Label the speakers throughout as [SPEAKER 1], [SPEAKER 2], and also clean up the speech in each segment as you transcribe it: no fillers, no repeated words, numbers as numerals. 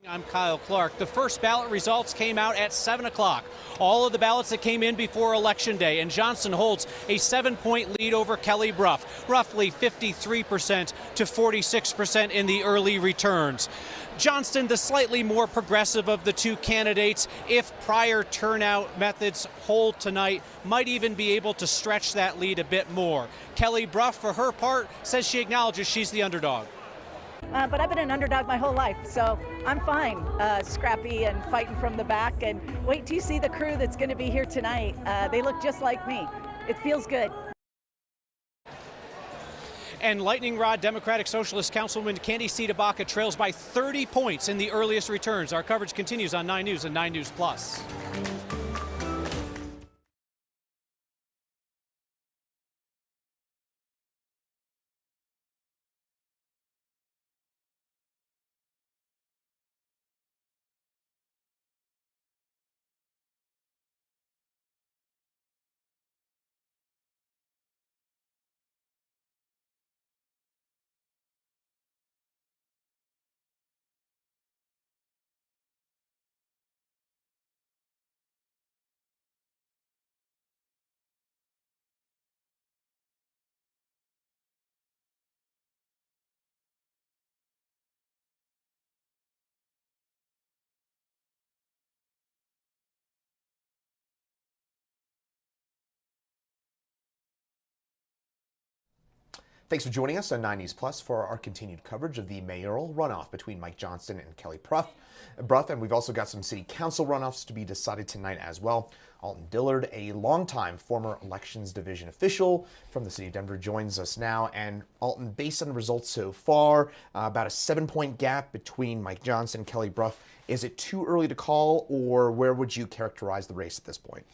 [SPEAKER 1] I'm Kyle Clark. The first ballot results came out at 7 o'clock. All of the ballots that came in before Election Day, and Johnston holds a 7-point lead over Kelly Brough, roughly 53% to 46% in the early returns. Johnston, the slightly more progressive of the two candidates, if prior turnout methods hold tonight, might even be able to stretch that lead a bit more. Kelly Brough, for her part, says she acknowledges she's the underdog.
[SPEAKER 2] But I've been an underdog my whole life, so I'm fine, scrappy and fighting from the back. And wait till you see the crew that's going to be here tonight. They look just like me. It feels good.
[SPEAKER 1] And Lightning Rod Democratic Socialist Councilwoman Candy Tabaka trails by 30 points in the earliest returns. Our coverage continues on 9 News and 9 News Plus.
[SPEAKER 3] Thanks for joining us on 9 News Plus for our continued coverage of the mayoral runoff between Mike Johnston and Kelly Brough. And we've also got some city council runoffs to be decided tonight as well. Alton Dillard, a longtime former elections division official from the city of Denver, joins us now. And Alton, based on the results so far, about a 7-point gap between Mike Johnston and Kelly Brough. Is it too early to call, or where would you characterize the race at this point?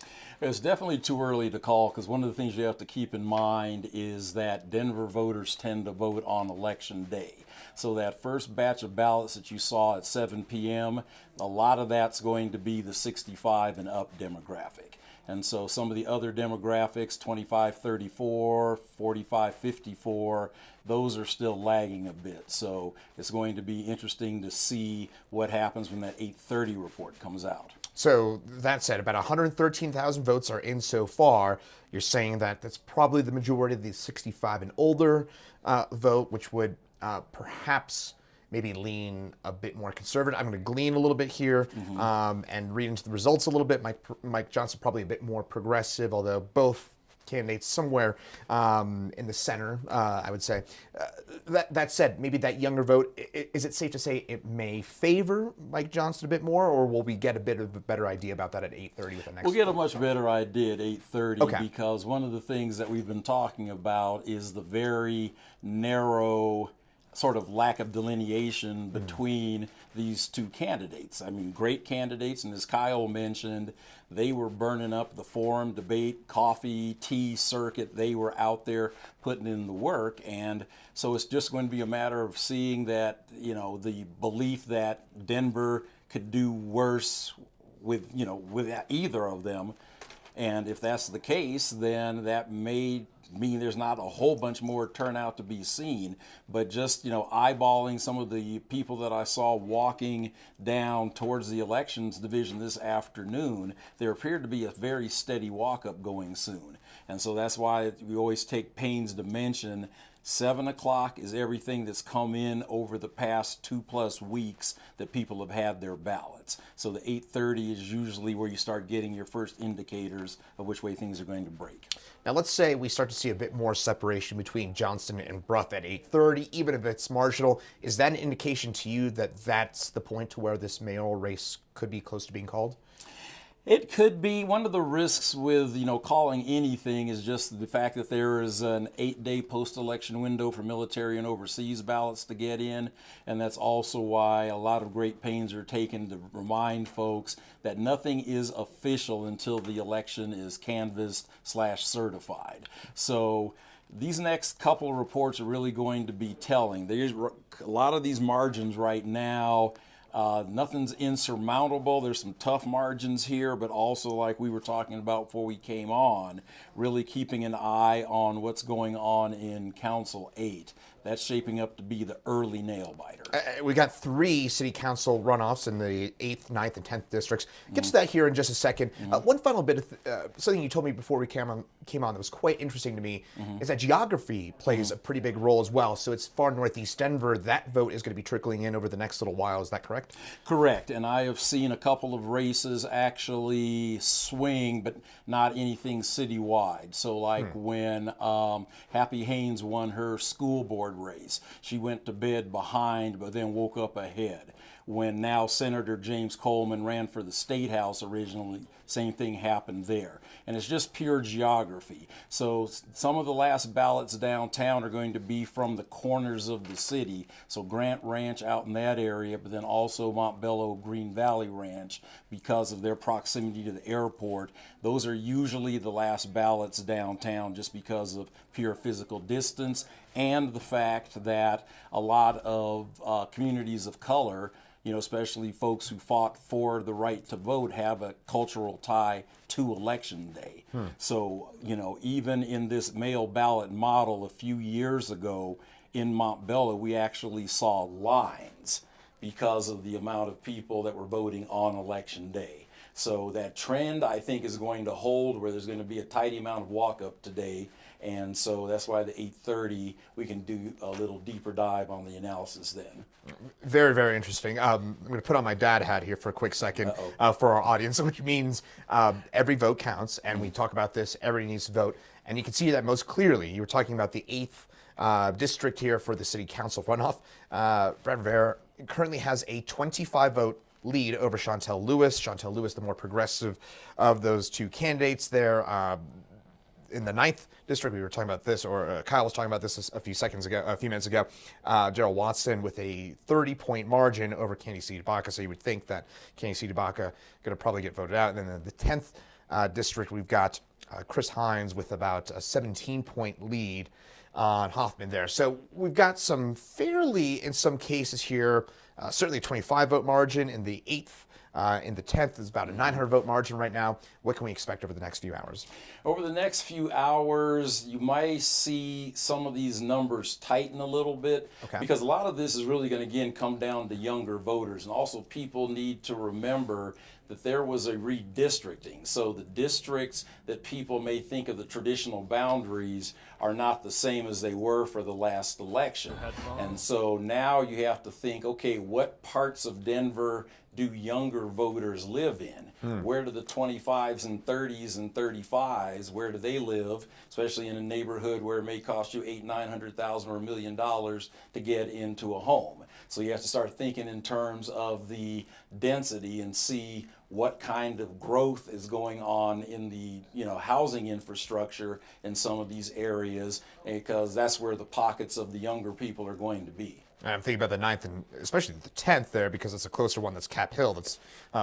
[SPEAKER 4] It's definitely too early to call, because one of the things you have to keep in mind is that Denver voters tend to vote on Election Day. So that first batch of ballots that you saw at 7 p.m., a lot of that's going to be the 65 and up demographic. And so some of the other demographics, 25-34, 45-54, those are still lagging a bit. So it's going to be interesting to see what happens when that 8:30 report comes out.
[SPEAKER 3] So that said, about 113,000 votes are in so far. You're saying that that's probably the majority of the 65 and older vote, which would perhaps maybe lean a bit more conservative. I'm going to glean a little bit here and read into the results a little bit. Mike Johnston probably a bit more progressive, although both candidates somewhere in the center, I would say. That said, maybe that younger vote, is it safe to say it may favor Mike Johnston a bit more, or will we get a bit of a better idea about that at 8:30 with the next?
[SPEAKER 4] We'll get a much better idea at 8:30
[SPEAKER 3] Okay.
[SPEAKER 4] Because one of the things that we've been talking about is the very narrow sort of lack of delineation between these two candidates. I mean, great candidates, and as Kyle mentioned, they were burning up the forum, debate, coffee, tea circuit. They were out there putting in the work, and so it's just going to be a matter of seeing that, you know, the belief that Denver could do worse with, you know, with either of them. And if that's the case, then that may mean there's not a whole bunch more turnout to be seen. But just, you know, eyeballing some of the people that I saw walking down towards the elections division this afternoon, there appeared to be a very steady walk up going soon. And so that's why we always take pains to mention 7 o'clock is everything that's come in over the past 2+ weeks that people have had their ballots. So the 8:30 is usually where you start getting your first indicators of which way things are going to break.
[SPEAKER 3] Now, let's say we start to see a bit more separation between Johnston and Brough at 8:30, even if it's marginal. Is that an indication to you that that's the point to where this mayoral race could be close to being called?
[SPEAKER 4] It could be. One of the risks with, you know, calling anything is just the fact that there is an 8-day post-election window for military and overseas ballots to get in, and that's also why a lot of great pains are taken to remind folks that nothing is official until the election is canvassed/certified. So these next couple of reports are really going to be telling. There's a lot of these margins right now. Nothing's insurmountable. There's some tough margins here, but also, like we were talking about before we came on, really keeping an eye on what's going on in Council 8, that's shaping up to be the early nail biter.
[SPEAKER 3] We got 3 city council runoffs in the 8th, 9th, and 10th districts. Get to that here in just a second. One final bit of something you told me before we came on that was quite interesting to me is that geography plays a pretty big role as well. So it's far northeast Denver. That vote is going to be trickling in over the next little while. Is that correct?
[SPEAKER 4] Correct. And I have seen a couple of races actually swing, but not anything citywide. So like when Happy Haynes won her school board race, she went to bed behind but then woke up ahead. When now Senator James Coleman ran for the State House originally, same thing happened there. And it's just pure geography. So some of the last ballots downtown are going to be from the corners of the city. So Grant Ranch out in that area, but then also Montbello Green Valley Ranch, because of their proximity to the airport. Those are usually the last ballots downtown just because of pure physical distance and the fact that a lot of communities of color, especially folks who fought for the right to vote, have a cultural tie to Election Day. So, even in this mail ballot model a few years ago in Montbello, we actually saw lines because of the amount of people that were voting on Election Day. So that trend, I think, is going to hold, where there's going to be a tidy amount of walk-up today. And so that's why the 8:30, we can do a little deeper dive on the analysis then.
[SPEAKER 3] Very, very interesting. I'm going to put on my dad hat here for a quick second for our audience, which means every vote counts, and we talk about this, everybody needs to vote. And you can see that most clearly. You were talking about the 8th district here for the city council runoff. Brad Rivera currently has a 25-vote lead over Chantel Lewis. Chantel Lewis, the more progressive of those 2 candidates there. In the 9th district, we were talking about this, or Kyle was talking about this a few minutes ago. Gerald Watson with a 30-point margin over Candy C. DeBaca. So you would think that Candy C. DeBaca going to probably get voted out. And then in the 10th district, we've got Chris Hines with about a 17-point lead on Hoffman there. So we've got some fairly, in some cases here, certainly a 25-vote margin. In the 8th, in the 10th is about a 900-vote margin right now. What can we expect over the next few hours?
[SPEAKER 4] Over the next few hours, you might see some of these numbers tighten a little bit, because a lot of this is really going to, again, come down to younger voters. And also people need to remember that there was a redistricting. So the districts that people may think of the traditional boundaries are not the same as they were for the last election. And so now you have to think, okay, what parts of Denver do younger voters live in? Where do the 25s and 30s and 35s, where do they live, especially in a neighborhood where it may cost you $800,000, $900,000 or $1 million to get into a home? So you have to start thinking in terms of the density and see what kind of growth is going on in the housing infrastructure in some of these areas, because that's where the pockets of the younger people are going to be.
[SPEAKER 3] I'm thinking about the 9th and especially the 10th there, because it's a closer one that's Cap Hill that's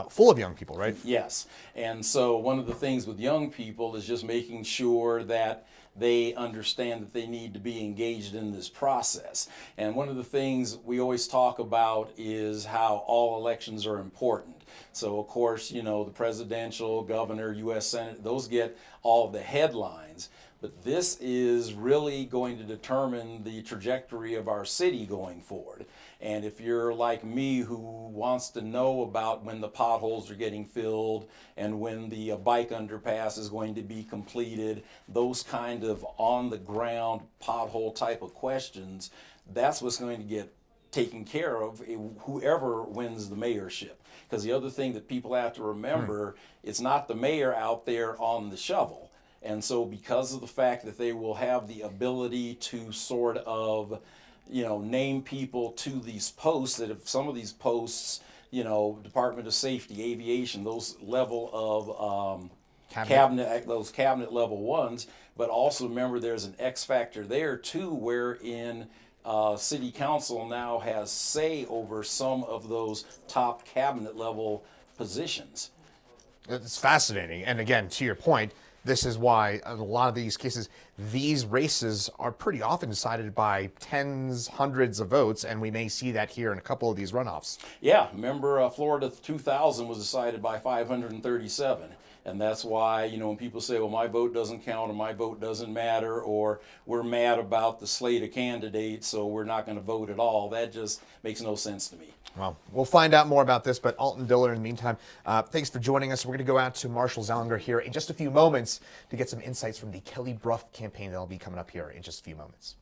[SPEAKER 3] full of young people, right?
[SPEAKER 4] Yes. And so one of the things with young people is just making sure that they understand that they need to be engaged in this process. And one of the things we always talk about is how all elections are important. So, of course, the presidential, governor, U.S. Senate, those get all the headlines. But this is really going to determine the trajectory of our city going forward. And if you're like me, who wants to know about when the potholes are getting filled and when the bike underpass is going to be completed, those kind of on-the-ground pothole type of questions, that's what's going to get taken care of whoever wins the mayorship. Because the other thing that people have to remember, it's not the mayor out there on the shovel. And so because of the fact that they will have the ability to sort of, name people to these posts, that if some of these posts, Department of Safety, Aviation, those level of those cabinet level ones, but also remember there's an X factor there too, wherein City Council now has say over some of those top cabinet level positions.
[SPEAKER 3] It's fascinating. And again, to your point, this is why in a lot of these cases, these races are pretty often decided by tens, hundreds of votes, and we may see that here in a couple of these runoffs.
[SPEAKER 4] Yeah, remember Florida 2000 was decided by 537. And that's why, when people say, well, my vote doesn't count or my vote doesn't matter, or we're mad about the slate of candidates, so we're not going to vote at all, that just makes no sense to me.
[SPEAKER 3] Well, we'll find out more about this, but Alton Diller, in the meantime, thanks for joining us. We're going to go out to Marshall Zallinger here in just a few moments to get some insights from the Kelly Brough campaign that'll be coming up here in just a few moments.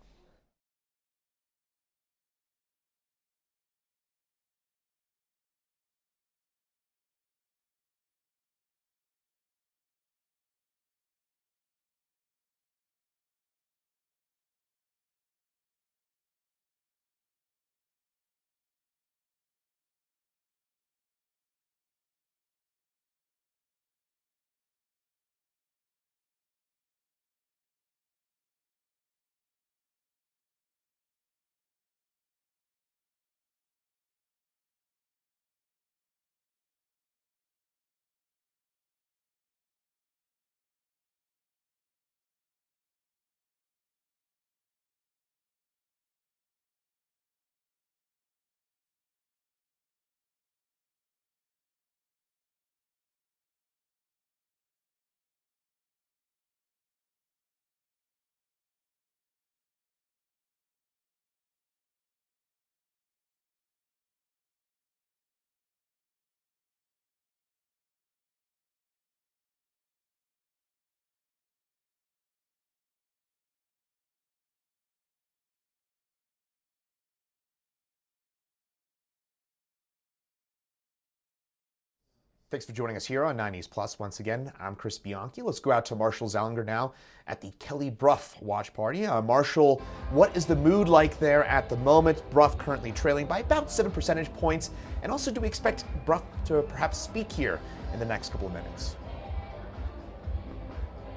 [SPEAKER 3] Thanks for joining us here on 90s Plus. Once again, I'm Chris Bianchi. Let's go out to Marshall Zallinger now at the Kelly Brough watch party. Marshall, what is the mood like there at the moment? Brough currently trailing by about 7 percentage points. And also, do we expect Brough to perhaps speak here in the next couple of minutes?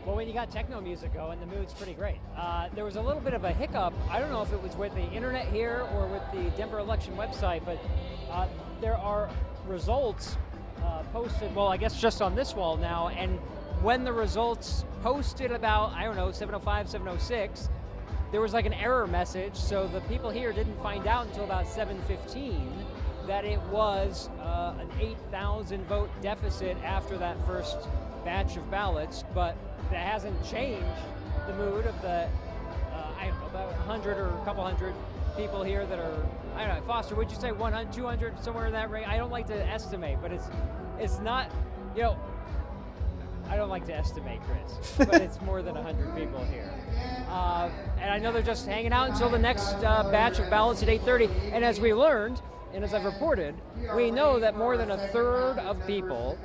[SPEAKER 5] Well, when you got techno music going, the mood's pretty great. There was a little bit of a hiccup. I don't know if it was with the internet here or with the Denver election website, but there are results posted, well, I guess just on this wall now, and when the results posted about, 7:05, 7:06, there was like an error message, so the people here didn't find out until about 7:15 that it was an 8,000 vote deficit after that first batch of ballots, but that hasn't changed the mood of the, about 100 or a couple hundred people here that are, Foster, would you say 100, 200, somewhere in that range? I don't like to estimate, but it's not, I don't like to estimate, Chris, but it's more than 100 people here. And I know they're just hanging out until the next batch of ballots at 8:30. And as we learned, and as I've reported, we know that more than a third of people,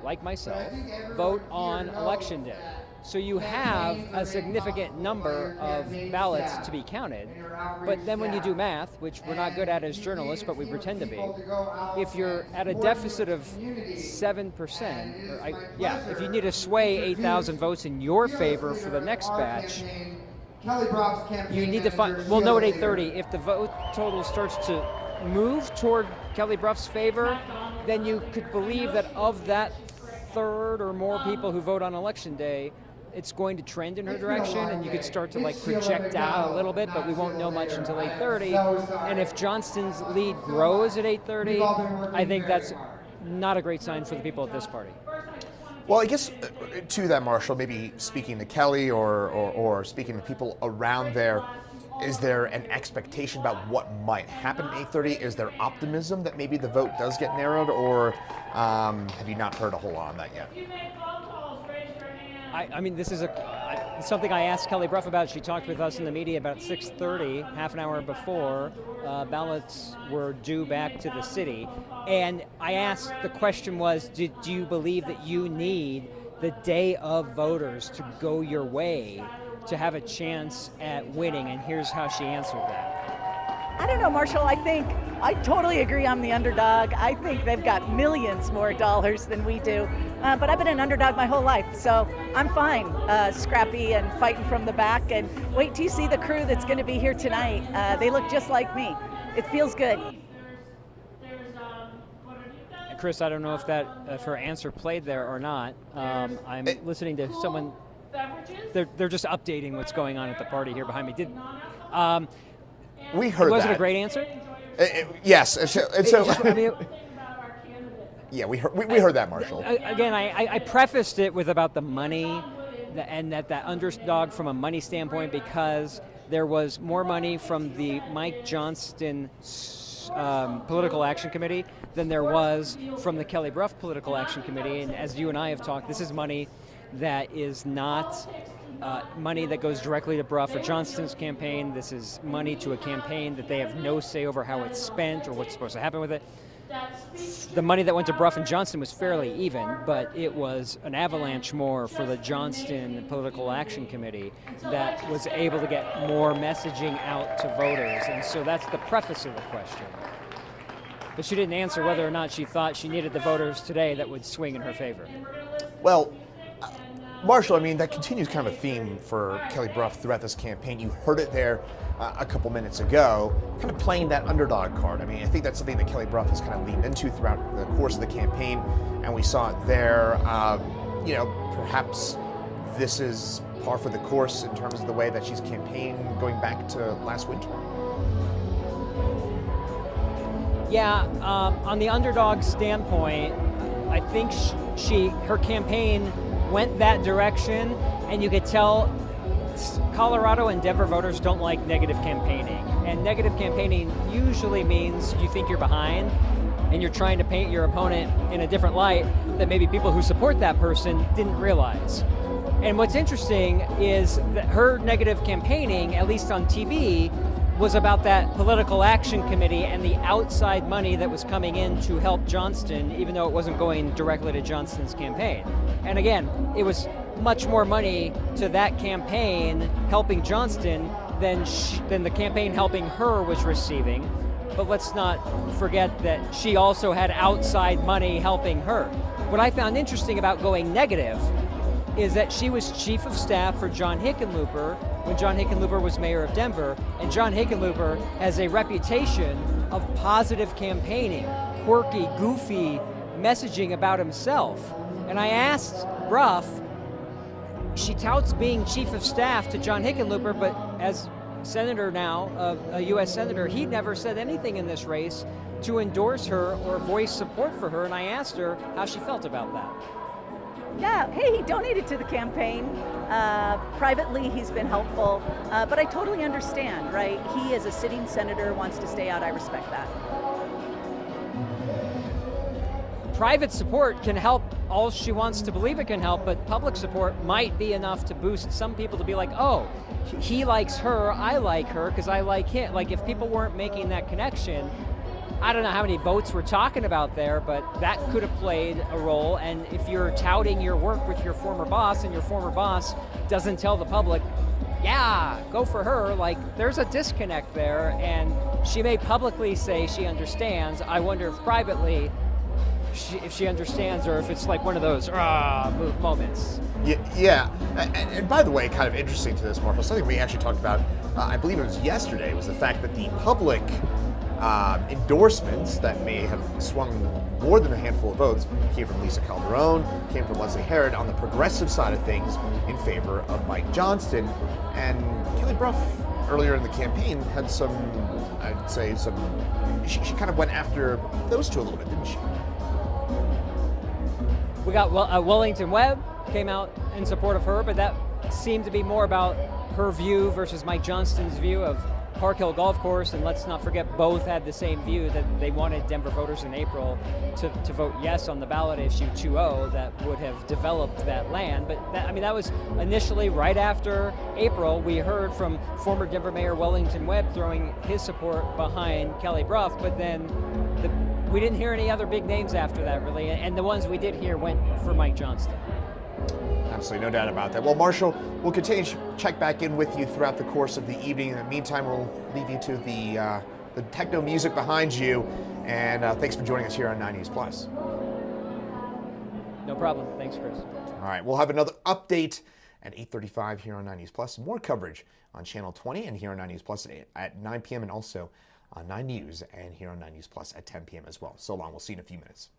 [SPEAKER 5] like myself, vote on Election Day. So you have a significant number of ballots to be counted, but then when you do math, which we're not good at as journalists, but we pretend to be, if you're at a deficit of 7%, if you need to sway 8,000 votes in your favor for the next batch, you need to find, we'll know at 8:30, if the vote total starts to move toward Kelly Brough's favor, then you could believe that of that third or more people who vote on Election Day, it's going to trend in her direction, and you could start to project out a little bit, but we won't know much until 8:30. And if Johnston's lead grows at 8:30, I think that's not a great sign for the people at this party.
[SPEAKER 3] Well, I guess to that, Marshall, maybe speaking to Kelly or speaking to people around there, is there an expectation about what might happen at 8:30? Is there optimism that maybe the vote does get narrowed, or have you not heard a whole lot on that yet?
[SPEAKER 5] This is something I asked Kelly Brough about. She talked with us in the media about 6:30, half an hour before ballots were due back to the city. And I asked, the question was, do you believe that you need the day of voters to go your way to have a chance at winning? And here's how she answered that.
[SPEAKER 2] I don't know, Marshall. I totally agree I'm the underdog. I think they've got millions more dollars than we do. But I've been an underdog my whole life, so I'm fine, scrappy and fighting from the back. And wait till you see the crew that's going to be here tonight. They look just like me. It feels good.
[SPEAKER 5] Chris, I don't know if her answer played there or not. I'm listening to someone. They're just updating what's going on at the party here behind me.
[SPEAKER 3] We heard
[SPEAKER 5] was
[SPEAKER 3] that.
[SPEAKER 5] it a great answer?
[SPEAKER 3] Yes. Yeah, we heard that, Marshall.
[SPEAKER 5] Again, I prefaced it with about the money, and that underdog from a money standpoint, because there was more money from the Mike Johnston Political Action Committee than there was from the Kelly Brough Political Action Committee. And as you and I have talked, this is money that is not money that goes directly to Brough or Johnston's campaign. This is money to a campaign that they have no say over how it's spent or what's supposed to happen with it. The money that went to Brough and Johnston was fairly even, but it was an avalanche more for the Johnston Political Action Committee that was able to get more messaging out to voters. And so that's the preface of the question. But she didn't answer whether or not she thought she needed the voters today that would swing in her favor.
[SPEAKER 3] Well, Marshall, I mean, that continues kind of a theme for Kelly Brough throughout this campaign. You heard it there a couple minutes ago, kind of playing that underdog card. I mean, I think that's something that Kelly Brough has kind of leaned into throughout the course of the campaign, and we saw it there. Perhaps this is par for the course in terms of the way that she's campaigned going back to last winter.
[SPEAKER 5] Yeah, on the underdog standpoint, I think her campaign went that direction, and you could tell Colorado and Denver voters don't like negative campaigning. And negative campaigning usually means you think you're behind and you're trying to paint your opponent in a different light that maybe people who support that person didn't realize. And what's interesting is that her negative campaigning, at least on TV, was about that political action committee and the outside money that was coming in to help Johnston, even though it wasn't going directly to Johnston's campaign. And again, it was much more money to that campaign helping Johnston than the campaign helping her was receiving. But let's not forget that she also had outside money helping her. What I found interesting about going negative is that she was chief of staff for John Hickenlooper when John Hickenlooper was mayor of Denver, and John Hickenlooper has a reputation of positive campaigning, quirky, goofy messaging about himself. And I asked Brough, she touts being chief of staff to John Hickenlooper, but as senator now, a U.S. senator, he never said anything in this race to endorse her or voice support for her, and I asked her how she felt about that.
[SPEAKER 2] Yeah, hey, he donated to the campaign. Privately, he's been helpful, but I totally understand, right? He, as a sitting senator, wants to stay out. I respect that.
[SPEAKER 5] Private support can help all she wants to believe it can help, but public support might be enough to boost some people to be like, oh, he likes her, I like her, because I like him. Like, if people weren't making that connection, I don't know how many votes we're talking about there, but that could have played a role. And if you're touting your work with your former boss and your former boss doesn't tell the public, yeah, go for her, like, there's a disconnect there. And she may publicly say she understands. I wonder if privately, if she understands, or if it's like one of those moments.
[SPEAKER 3] Yeah. And by the way, kind of interesting to this, Marshall, something we actually talked about, I believe it was yesterday, was the fact that the public endorsements that may have swung more than a handful of votes came from Lisa Calderon, came from Leslie Herod on the progressive side of things in favor of Mike Johnston. And Kelly Brough, earlier in the campaign, had some, I'd say, she kind of went after those two a little bit, didn't she?
[SPEAKER 5] We got Wellington Webb came out in support of her, but that seemed to be more about her view versus Mike Johnston's view of Park Hill Golf Course. And let's not forget, both had the same view that they wanted Denver voters in April to vote yes on the ballot issue 2.0 that would have developed that land. But that was initially right after April. We heard from former Denver Mayor Wellington Webb throwing his support behind Kelly Brough, but then we didn't hear any other big names after that, really, and the ones we did hear went for Mike Johnston.
[SPEAKER 3] Absolutely, no doubt about that. Well, Marshall, we'll continue to check back in with you throughout the course of the evening. In the meantime, we'll leave you to the techno music behind you, and thanks for joining us here on 9 News Plus.
[SPEAKER 5] No problem. Thanks, Chris.
[SPEAKER 3] All right, we'll have another update at 8:35 here on 9 News Plus. More coverage on Channel 20 and here on 9 News Plus at 9 p.m. and also on 9 News and here on 9 News Plus at 10 p.m. as well. So long. We'll see you in a few minutes.